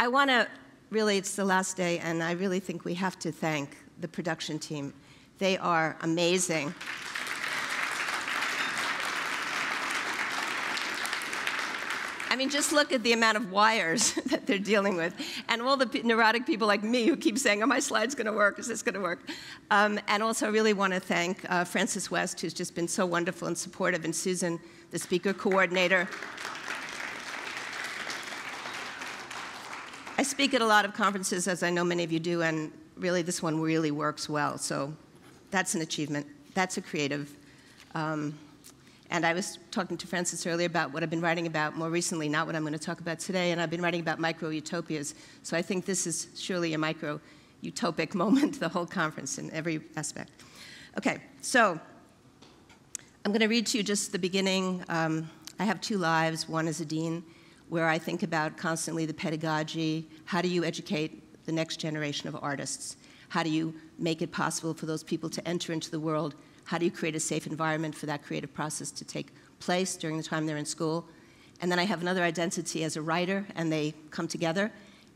I want to really, it's the last day, and I really think we have to thank the production team. They are amazing. I mean, just look at the amount of wires that they're dealing with, and all the neurotic people like me who keep saying, "Oh, my slide's going to work. Is this going to work?" And also, I really want to thank Frances West, who's just been so wonderful and supportive, and Susan, the speaker coordinator. I speak at a lot of conferences, as I know many of you do, and really, this one really works well. So, that's an achievement. That's a creative. And I was talking to Frances earlier about what I've been writing about more recently, not what I'm going to talk about today, and I've been writing about micro-utopias. So I think this is surely a micro-utopic moment, the whole conference in every aspect. Okay, so I'm going to read to you just the beginning. I have two lives, one as a dean, where I think about constantly the pedagogy. How do you educate the next generation of artists? How do you make it possible for those people to enter into the world? How do you create a safe environment for that creative process to take place during the time they're in school? And then I have another identity as a writer, and they come together.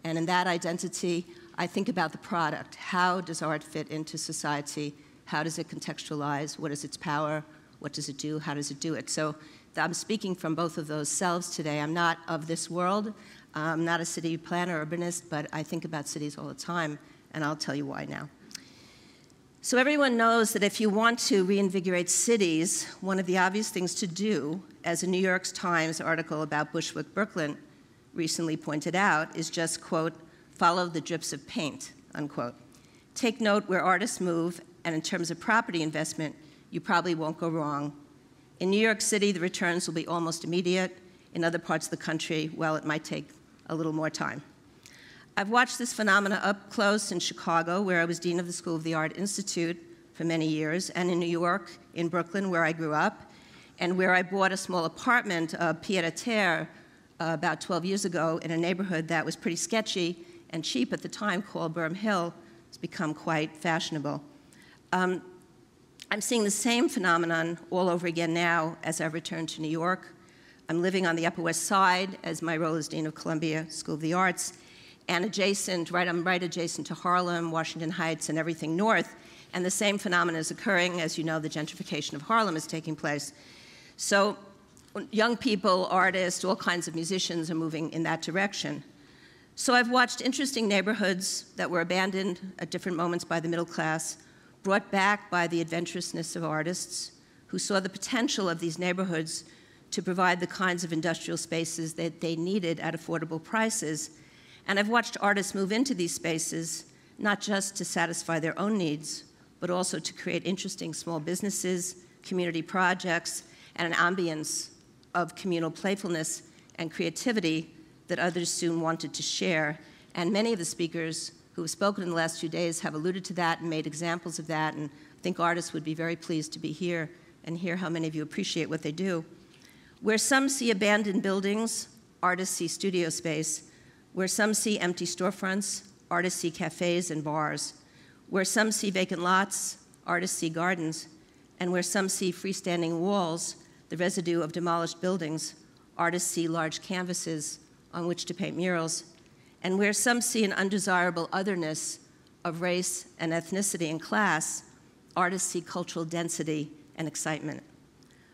And in that identity, I think about the product. How does art fit into society? How does it contextualize? What is its power? What does it do? How does it do it? So I'm speaking from both of those selves today. I'm not of this world. I'm not a city planner, urbanist, but I think about cities all the time, and I'll tell you why now. So everyone knows that if you want to reinvigorate cities, one of the obvious things to do, as a New York Times article about Bushwick, Brooklyn recently pointed out, is just, quote, follow the drips of paint, unquote. Take note where artists move, and in terms of property investment, you probably won't go wrong. In New York City, the returns will be almost immediate. In other parts of the country, well, it might take a little more time. I've watched this phenomena up close in Chicago, where I was dean of the School of the Art Institute for many years, and in New York, in Brooklyn, where I grew up, and where I bought a small apartment, pied-à-terre, about 12 years ago in a neighborhood that was pretty sketchy and cheap at the time, called Burnham Hill. It's become quite fashionable. I'm seeing the same phenomenon all over again now as I've returned to New York. I'm living on the Upper West Side as my role as dean of Columbia School of the Arts, and adjacent, I'm right adjacent to Harlem, Washington Heights, and everything north. And the same phenomenon is occurring. As you know, the gentrification of Harlem is taking place. So young people, artists, all kinds of musicians are moving in that direction. So I've watched interesting neighborhoods that were abandoned at different moments by the middle class, brought back by the adventurousness of artists who saw the potential of these neighborhoods to provide the kinds of industrial spaces that they needed at affordable prices. And I've watched artists move into these spaces, not just to satisfy their own needs, but also to create interesting small businesses, community projects, and an ambience of communal playfulness and creativity that others soon wanted to share. And many of the speakers who have spoken in the last few days have alluded to that and made examples of that, and I think artists would be very pleased to be here and hear how many of you appreciate what they do. Where some see abandoned buildings, artists see studio space. Where some see empty storefronts, artists see cafes and bars. Where some see vacant lots, artists see gardens. And where some see freestanding walls, the residue of demolished buildings, artists see large canvases on which to paint murals. And where some see an undesirable otherness of race and ethnicity and class, artists see cultural density and excitement.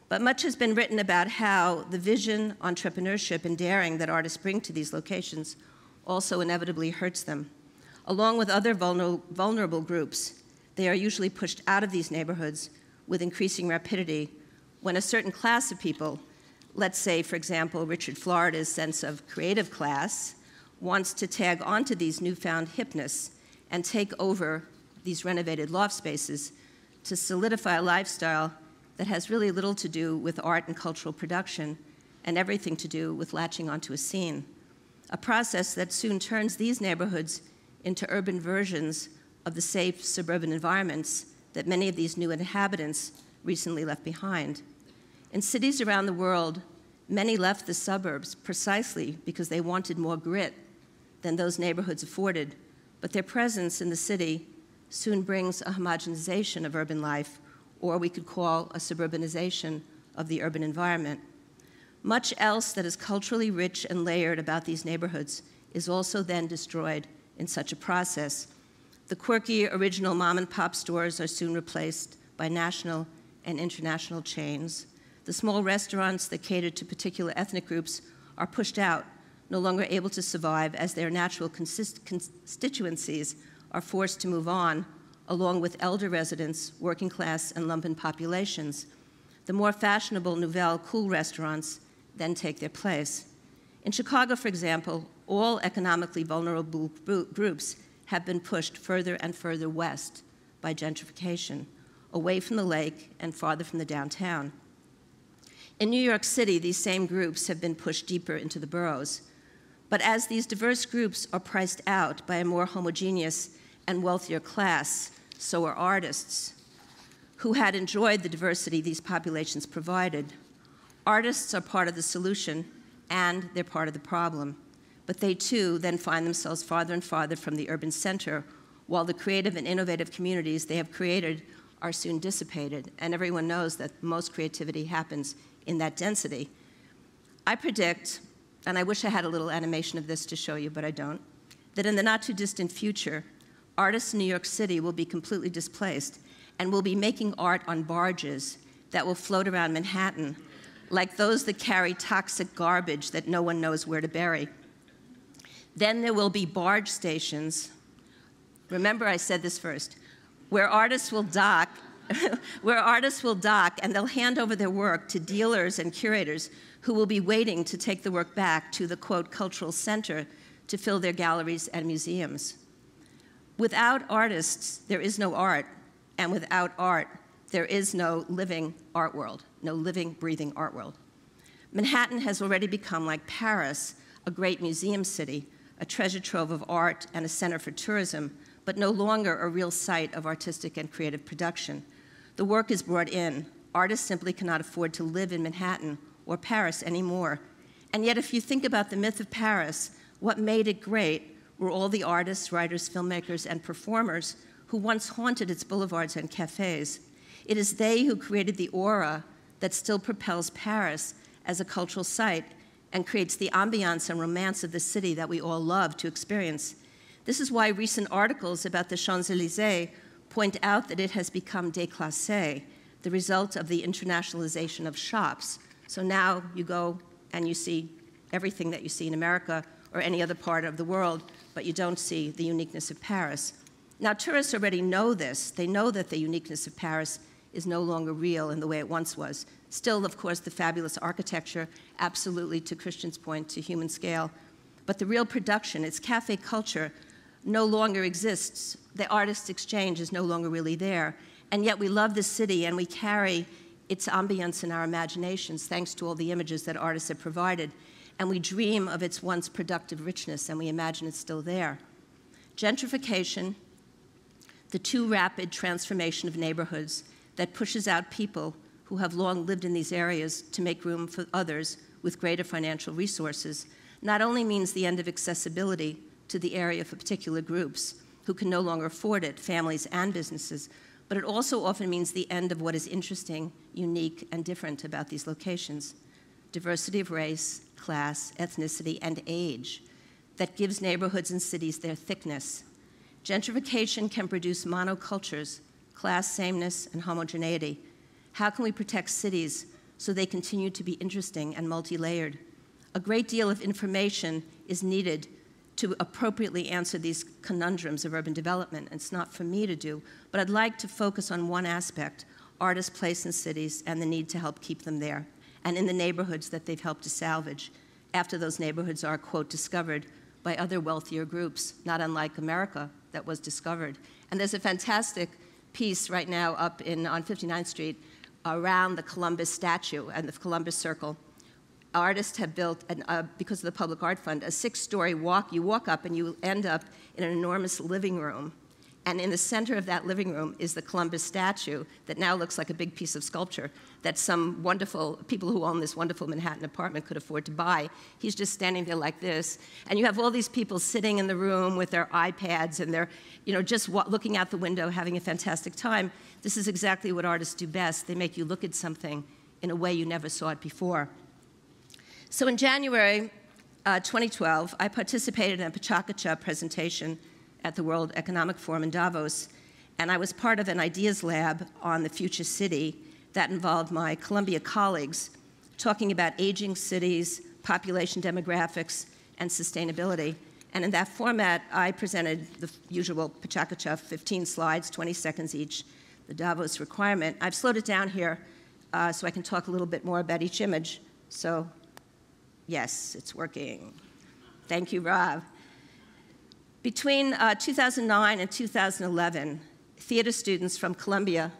But much has been written about how the vision, entrepreneurship, and daring that artists bring to these locations also inevitably hurts them. Along with other vulnerable groups, they are usually pushed out of these neighborhoods with increasing rapidity when a certain class of people, let's say, for example, Richard Florida's sense of creative class, wants to tag onto these newfound hipness and take over these renovated loft spaces to solidify a lifestyle that has really little to do with art and cultural production and everything to do with latching onto a scene. A process that soon turns these neighborhoods into urban versions of the safe suburban environments that many of these new inhabitants recently left behind. In cities around the world, many left the suburbs precisely because they wanted more grit than those neighborhoods afforded, but their presence in the city soon brings a homogenization of urban life, or we could call a suburbanization of the urban environment. Much else that is culturally rich and layered about these neighborhoods is also then destroyed in such a process. The quirky, original mom-and-pop stores are soon replaced by national and international chains. The small restaurants that cater to particular ethnic groups are pushed out, no longer able to survive as their natural constituencies are forced to move on, along with elder residents, working class, and lumpen populations. The more fashionable, nouvelle, cool restaurants then take their place. In Chicago, for example, all economically vulnerable groups have been pushed further and further west by gentrification, away from the lake and farther from the downtown. In New York City, these same groups have been pushed deeper into the boroughs. But as these diverse groups are priced out by a more homogeneous and wealthier class, so are artists, who had enjoyed the diversity these populations provided. Artists are part of the solution, and they're part of the problem. But they, too, then find themselves farther and farther from the urban center, while the creative and innovative communities they have created are soon dissipated. And everyone knows that most creativity happens in that density. I predict, and I wish I had a little animation of this to show you, but I don't, that in the not-too-distant future, artists in New York City will be completely displaced and will be making art on barges that will float around Manhattan, like those that carry toxic garbage that no one knows where to bury. Then there will be barge stations. Remember, I said this first, where artists will dock, and they'll hand over their work to dealers and curators who will be waiting to take the work back to the, quote, cultural center to fill their galleries and museums. Without artists, there is no art, and without art, there is no living art world, no living, breathing art world. Manhattan has already become, like Paris, a great museum city, a treasure trove of art and a center for tourism, but no longer a real site of artistic and creative production. The work is brought in. Artists simply cannot afford to live in Manhattan or Paris anymore. And yet, if you think about the myth of Paris, what made it great were all the artists, writers, filmmakers, and performers who once haunted its boulevards and cafes. It is they who created the aura that still propels Paris as a cultural site and creates the ambiance and romance of the city that we all love to experience. This is why recent articles about the Champs-Élysées point out that it has become déclassé, the result of the internationalization of shops. So now you go and you see everything that you see in America or any other part of the world, but you don't see the uniqueness of Paris. Now, tourists already know this. They know that the uniqueness of Paris is no longer real in the way it once was. Still, of course, the fabulous architecture, absolutely, to Christian's point, to human scale. But the real production, its cafe culture, no longer exists. The artist exchange is no longer really there. And yet we love this city, and we carry its ambience in our imaginations, thanks to all the images that artists have provided. And we dream of its once productive richness, and we imagine it's still there. Gentrification, the too rapid transformation of neighborhoods that pushes out people who have long lived in these areas to make room for others with greater financial resources, not only means the end of accessibility to the area for particular groups who can no longer afford it, families and businesses, but it also often means the end of what is interesting, unique, and different about these locations. Diversity of race, class, ethnicity, and age that gives neighborhoods and cities their thickness. Gentrification can produce monocultures, class sameness, and homogeneity. How can we protect cities so they continue to be interesting and multi-layered? A great deal of information is needed to appropriately answer these conundrums of urban development. It's not for me to do, but I'd like to focus on one aspect, artists' place in cities and the need to help keep them there, and in the neighborhoods that they've helped to salvage after those neighborhoods are, quote, discovered by other wealthier groups, not unlike America that was discovered. And there's a fantastic piece right now up on 59th Street around the Columbus statue and the Columbus Circle. Artists have built, because of the Public Art Fund, a 6-story walk. You walk up and you end up in an enormous living room. And in the center of that living room is the Columbus statue that now looks like a big piece of sculpture that some wonderful people who own this wonderful Manhattan apartment could afford to buy. He's just standing there like this. And you have all these people sitting in the room with their iPads and they're just looking out the window, having a fantastic time. This is exactly what artists do best. They make you look at something in a way you never saw it before. So in January, 2012, I participated in a Pachakacha presentation at the World Economic Forum in Davos, and I was part of an ideas lab on the future city that involved my Columbia colleagues talking about aging cities, population demographics, and sustainability. And in that format, I presented the usual Pachakacha, 15 slides, 20 seconds each, the Davos requirement. I've slowed it down here so I can talk a little bit more about each image. So, yes, it's working. Thank you, Rob. Between 2009 and 2011, theater students from Columbia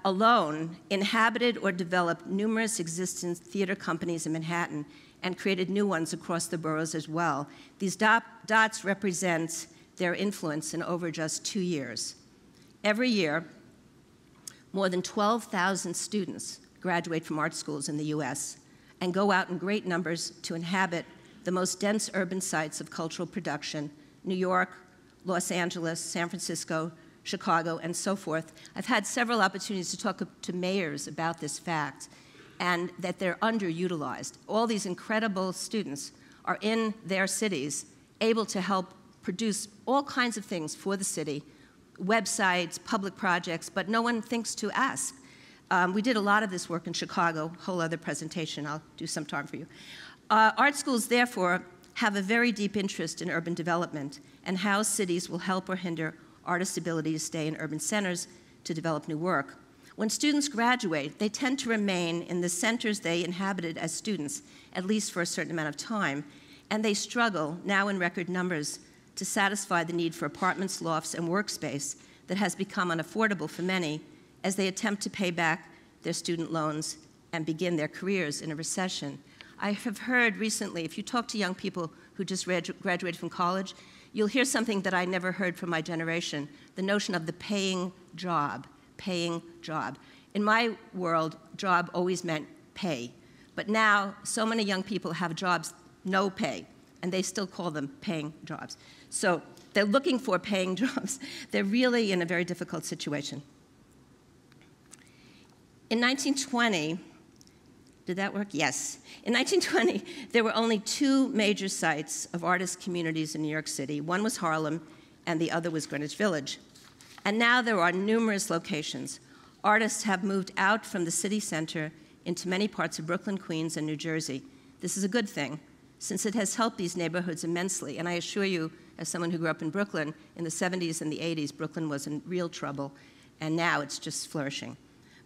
alone inhabited or developed numerous existing theater companies in Manhattan and created new ones across the boroughs as well. These dots represent their influence in over just 2 years. Every year, more than 12,000 students graduate from art schools in the US and go out in great numbers to inhabit the most dense urban sites of cultural production, New York, Los Angeles, San Francisco, Chicago, and so forth. I've had several opportunities to talk to mayors about this fact, and that they're underutilized. All these incredible students are in their cities, able to help produce all kinds of things for the city, websites, public projects, but no one thinks to ask. We did a lot of this work in Chicago, whole other presentation I'll do sometime for you. Art schools, therefore, have a very deep interest in urban development and how cities will help or hinder artists' ability to stay in urban centers to develop new work. When students graduate, they tend to remain in the centers they inhabited as students, at least for a certain amount of time, and they struggle, now in record numbers, to satisfy the need for apartments, lofts, and workspace that has become unaffordable for many as they attempt to pay back their student loans and begin their careers in a recession. I have heard recently, if you talk to young people who just graduated from college, you'll hear something that I never heard from my generation, the notion of the paying job. Paying job. In my world, job always meant pay. But now, so many young people have jobs, no pay, and they still call them paying jobs. So they're looking for paying jobs. They're really in a very difficult situation. In 1920, did that work? Yes. In 1920, there were only 2 major sites of artist communities in New York City. One was Harlem, and the other was Greenwich Village. And now there are numerous locations. Artists have moved out from the city center into many parts of Brooklyn, Queens, and New Jersey. This is a good thing, since it has helped these neighborhoods immensely. And I assure you, as someone who grew up in Brooklyn, in the 70s and the 80s, Brooklyn was in real trouble, and now it's just flourishing.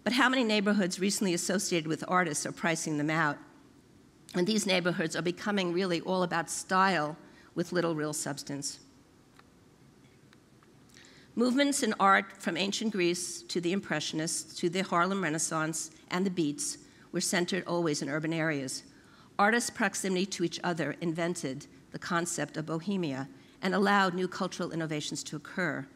But how many neighborhoods recently associated with artists are pricing them out? And these neighborhoods are becoming really all about style with little real substance. Movements in art from ancient Greece to the Impressionists to the Harlem Renaissance and the Beats were centered always in urban areas. Artists' proximity to each other invented the concept of bohemia and allowed new cultural innovations to occur.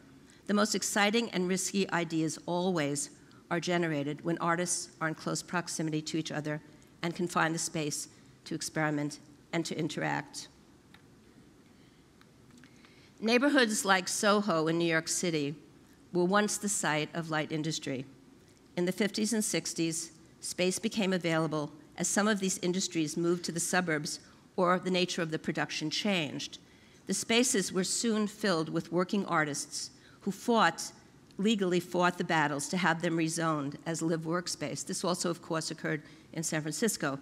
The most exciting and risky ideas always are generated when artists are in close proximity to each other and can find the space to experiment and to interact. Neighborhoods like Soho in New York City were once the site of light industry. In the 50s and 60s, space became available as some of these industries moved to the suburbs or the nature of the production changed. The spaces were soon filled with working artists who legally fought the battles to have them rezoned as live workspace. This also, of course, occurred in San Francisco.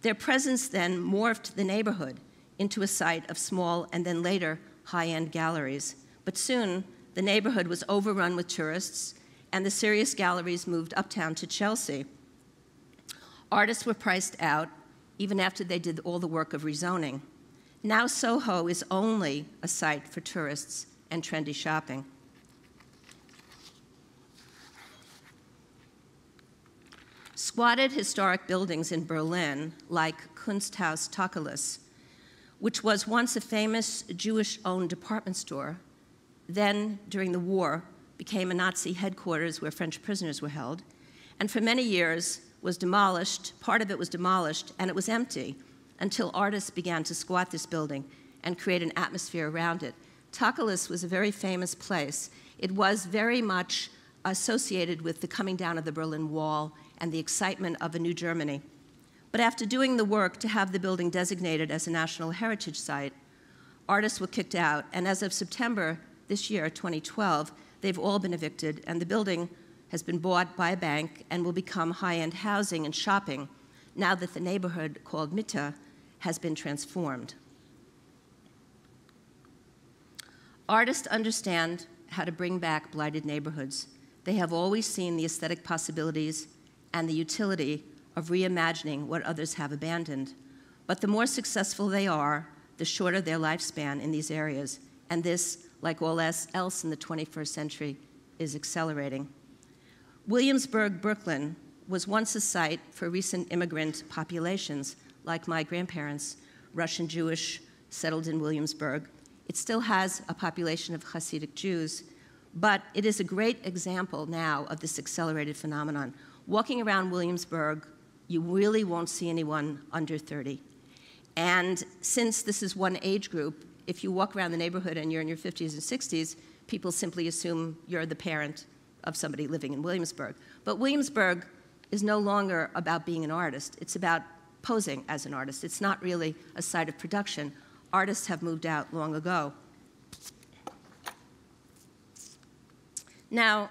Their presence then morphed the neighborhood into a site of small and then later high-end galleries. But soon, the neighborhood was overrun with tourists, and the serious galleries moved uptown to Chelsea. Artists were priced out, even after they did all the work of rezoning. Now Soho is only a site for tourists and trendy shopping. Squatted historic buildings in Berlin, like Kunsthaus Tacheles, which was once a famous Jewish-owned department store, then, during the war, became a Nazi headquarters where French prisoners were held, and for many years was demolished, part of it was demolished, and it was empty until artists began to squat this building and create an atmosphere around it. Tacheles was a very famous place. It was very much associated with the coming down of the Berlin Wall and the excitement of a new Germany. But after doing the work to have the building designated as a National Heritage Site, artists were kicked out, and as of September this year, 2012, they've all been evicted, and the building has been bought by a bank and will become high-end housing and shopping now that the neighborhood called Mitte has been transformed. Artists understand how to bring back blighted neighborhoods. They have always seen the aesthetic possibilities and the utility of reimagining what others have abandoned. But the more successful they are, the shorter their lifespan in these areas. And this, like all else in the 21st century, is accelerating. Williamsburg, Brooklyn, was once a site for recent immigrant populations, like my grandparents, Russian Jewish, settled in Williamsburg. It still has a population of Hasidic Jews, but it is a great example now of this accelerated phenomenon. Walking around Williamsburg, you really won't see anyone under 30. And since this is one age group, if you walk around the neighborhood and you're in your 50s and 60s, people simply assume you're the parent of somebody living in Williamsburg. But Williamsburg is no longer about being an artist. It's about posing as an artist. It's not really a site of production. Artists have moved out long ago. Now,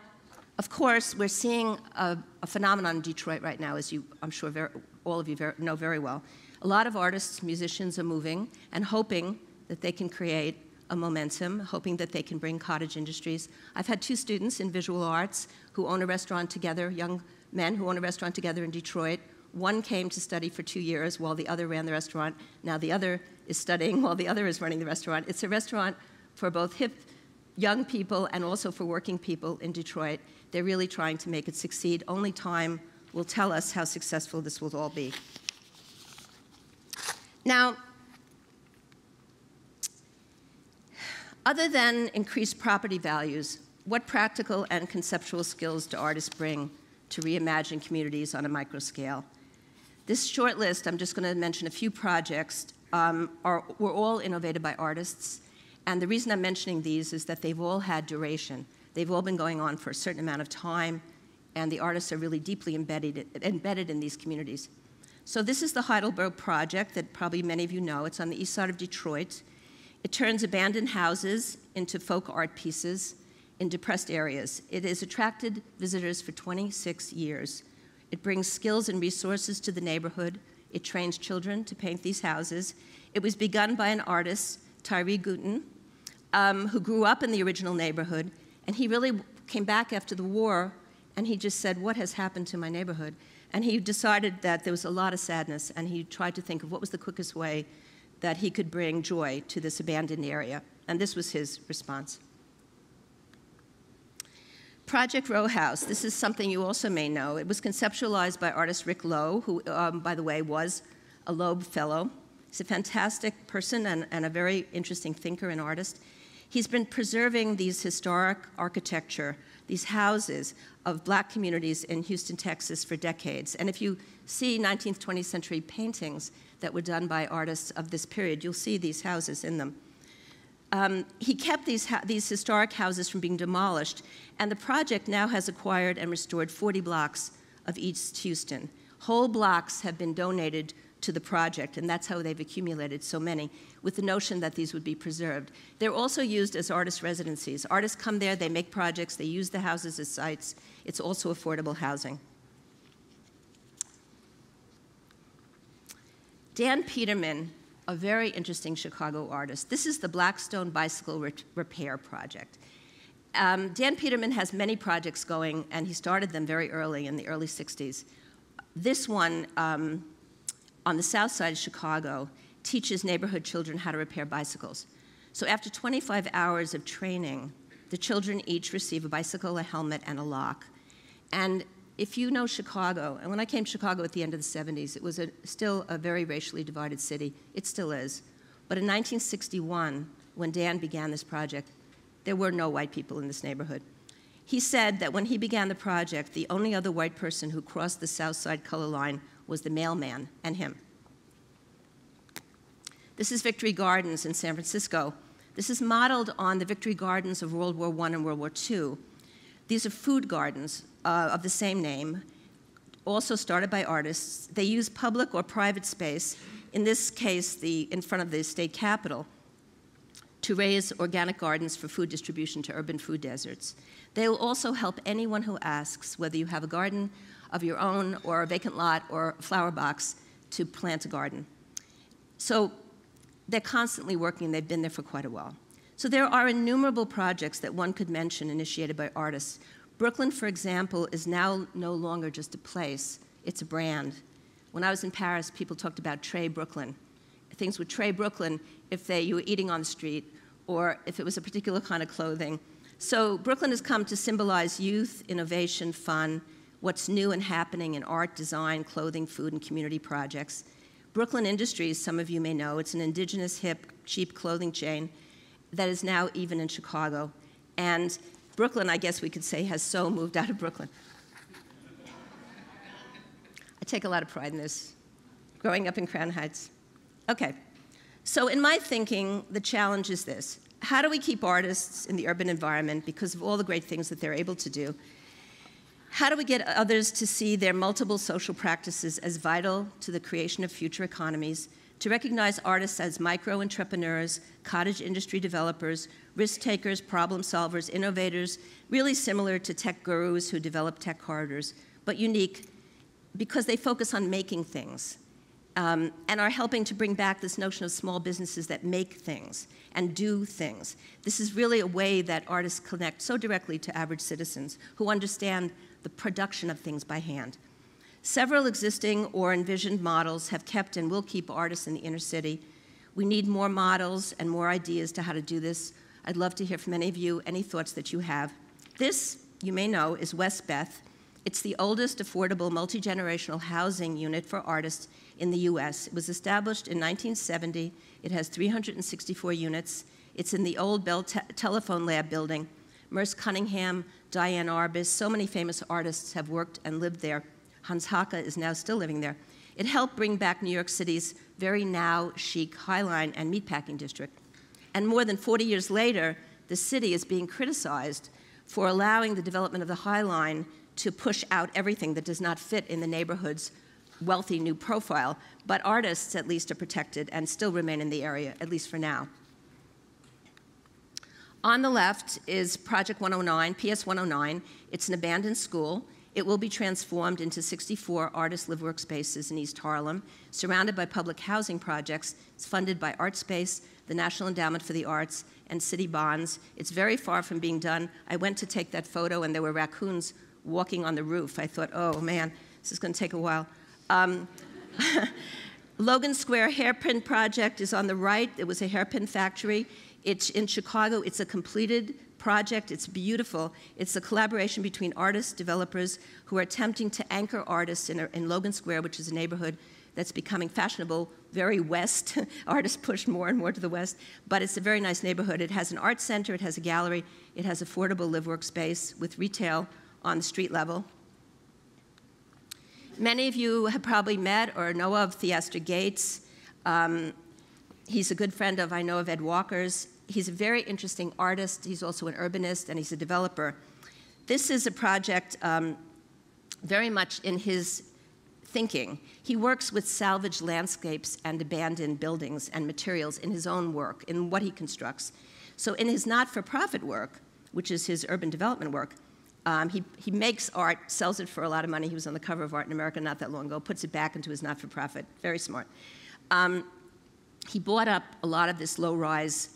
of course, we're seeing a phenomenon in Detroit right now, as I'm sure all of you know very well. A lot of artists, musicians are moving and hoping that they can create a momentum, hoping that they can bring cottage industries. I've had 2 students in visual arts who own a restaurant together, young men who own a restaurant together in Detroit. One came to study for 2 years while the other ran the restaurant. Now the other is studying while the other is running the restaurant. It's a restaurant for both hip young people and also for working people in Detroit. They're really trying to make it succeed. Only time will tell us how successful this will all be. Now, other than increased property values, what practical and conceptual skills do artists bring to reimagine communities on a micro scale? This short list, I'm just going to mention a few projects, were all innovated by artists. And the reason I'm mentioning these is that they've all had duration. They've all been going on for a certain amount of time, and the artists are really deeply embedded in these communities. So this is the Heidelberg project that probably many of you know. It's on the east side of Detroit. It turns abandoned houses into folk art pieces in depressed areas. It has attracted visitors for 26 years. It brings skills and resources to the neighborhood. It trains children to paint these houses. It was begun by an artist, Tyree Gooten, who grew up in the original neighborhood, and he really came back after the war, and he just said, what has happened to my neighborhood? And he decided that there was a lot of sadness, and he tried to think of what was the quickest way that he could bring joy to this abandoned area, and this was his response. Project Row House, this is something you also may know. It was conceptualized by artist Rick Lowe, who, by the way, was a Loeb Fellow. He's a fantastic person and a very interesting thinker and artist. He's been preserving these historic architecture, these houses of black communities in Houston, Texas for decades. And if you see 19th, 20th century paintings that were done by artists of this period, you'll see these houses in them. He kept these historic houses from being demolished, and the project now has acquired and restored 40 blocks of East Houston. Whole blocks have been donated to the project, and that's how they've accumulated so many, with the notion that these would be preserved. They're also used as artist residencies. Artists come there, they make projects, they use the houses as sites. It's also affordable housing. Dan Peterman, a very interesting Chicago artist. This is the Blackstone Bicycle Repair Project. Dan Peterman has many projects going, and he started them very early, in the early 60s. This one, on the south side of Chicago, teaches neighborhood children how to repair bicycles. So after 25 hours of training, the children each receive a bicycle, a helmet, and a lock. And if you know Chicago, and when I came to Chicago at the end of the 70s, it was still a very racially divided city. It still is. But in 1961, when Dan began this project, there were no white people in this neighborhood. He said that when he began the project, the only other white person who crossed the south side color line was the mailman and him. This is Victory Gardens in San Francisco. This is modeled on the Victory Gardens of World War I and World War II. These are food gardens of the same name, also started by artists. They use public or private space, in this case, in front of the state capitol, to raise organic gardens for food distribution to urban food deserts. They will also help anyone who asks, whether you have a garden of your own or a vacant lot or a flower box, to plant a garden. So they're constantly working. They've been there for quite a while. So there are innumerable projects that one could mention initiated by artists. Brooklyn, for example, is now no longer just a place. It's a brand. When I was in Paris, people talked about Trey Brooklyn. Things would Trey Brooklyn if you were eating on the street or if it was a particular kind of clothing. So Brooklyn has come to symbolize youth, innovation, fun, what's new and happening in art, design, clothing, food, and community projects. Brooklyn Industries, some of you may know, it's an indigenous, hip, cheap clothing chain that is now even in Chicago. And Brooklyn, I guess we could say, has so moved out of Brooklyn. I take a lot of pride in this, growing up in Crown Heights. Okay, so in my thinking, the challenge is this. How do we keep artists in the urban environment because of all the great things that they're able to do? How do we get others to see their multiple social practices as vital to the creation of future economies, to recognize artists as micro-entrepreneurs, cottage industry developers, risk-takers, problem-solvers, innovators, really similar to tech gurus who develop tech corridors, but unique because they focus on making things and are helping to bring back this notion of small businesses that make things and do things. This is really a way that artists connect so directly to average citizens who understand the production of things by hand. Several existing or envisioned models have kept and will keep artists in the inner city. We need more models and more ideas to how to do this. I'd love to hear from any of you, any thoughts that you have. This, you may know, is West Beth. It's the oldest affordable multi-generational housing unit for artists in the US. It was established in 1970. It has 364 units. It's in the old Bell Telephone Lab building. Merce Cunningham, Diane Arbus, so many famous artists have worked and lived there. Hans Hacke is now still living there. It helped bring back New York City's very now chic High Line and meatpacking district. And more than 40 years later, the city is being criticized for allowing the development of the High Line to push out everything that does not fit in the neighborhood's wealthy new profile. But artists, at least, are protected and still remain in the area, at least for now. On the left is Project 109, PS 109. It's an abandoned school. It will be transformed into 64 artist live workspaces in East Harlem, surrounded by public housing projects. It's funded by ArtSpace, the National Endowment for the Arts, and city bonds. It's very far from being done. I went to take that photo, and there were raccoons walking on the roof. I thought, oh, man, this is going to take a while. Logan Square Hairpin Project is on the right. It was a hairpin factory. It's in Chicago. It's a completed project. It's beautiful. It's a collaboration between artists, developers who are attempting to anchor artists in Logan Square, which is a neighborhood that's becoming fashionable, very west. Artists push more and more to the west. But it's a very nice neighborhood. It has an art center. It has a gallery. It has affordable live-work space with retail on the street level. Many of you have probably met or know of Theaster Gates. He's a good friend of, I know, of Ed Walker's. He's a very interesting artist. He's also an urbanist, and he's a developer. This is a project very much in his thinking. He works with salvaged landscapes and abandoned buildings and materials in his own work, in what he constructs. So in his not-for-profit work, which is his urban development work, he makes art, sells it for a lot of money. He was on the cover of Art in America not that long ago, puts it back into his not-for-profit. Very smart. He bought up a lot of this low-rise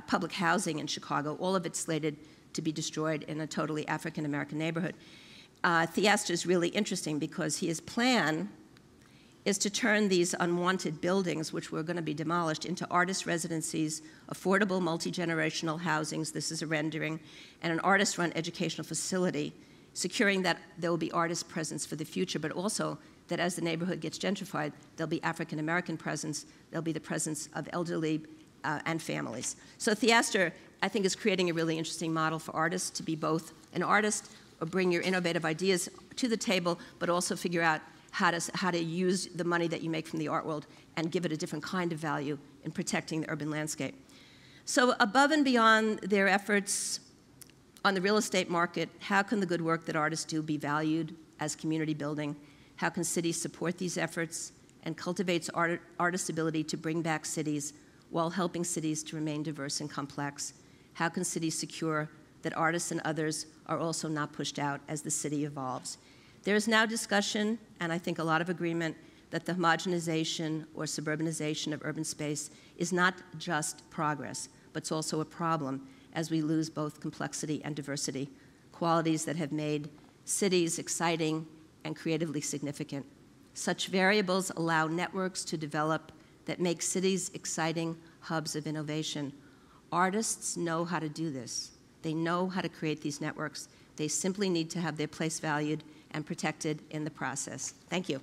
public housing in Chicago, all of it slated to be destroyed in a totally African-American neighborhood. Theaster is really interesting because his plan is to turn these unwanted buildings, which were going to be demolished, into artist residencies, affordable multi-generational housings, this is a rendering, and an artist-run educational facility, securing that there will be artist presence for the future, but also that as the neighborhood gets gentrified, there'll be African-American presence, there'll be the presence of elderly and families. So Theaster, I think, is creating a really interesting model for artists to be both an artist or bring your innovative ideas to the table, but also figure out how to use the money that you make from the art world and give it a different kind of value in protecting the urban landscape. So above and beyond their efforts on the real estate market, how can the good work that artists do be valued as community building? How can cities support these efforts and cultivates artists' ability to bring back cities while helping cities to remain diverse and complex? How can cities secure that artists and others are also not pushed out as the city evolves? There is now discussion, and I think a lot of agreement, that the homogenization or suburbanization of urban space is not just progress, but it's also a problem as we lose both complexity and diversity, qualities that have made cities exciting and creatively significant. Such variables allow networks to develop that make cities exciting hubs of innovation. Artists know how to do this. They know how to create these networks. They simply need to have their place valued and protected in the process. Thank you.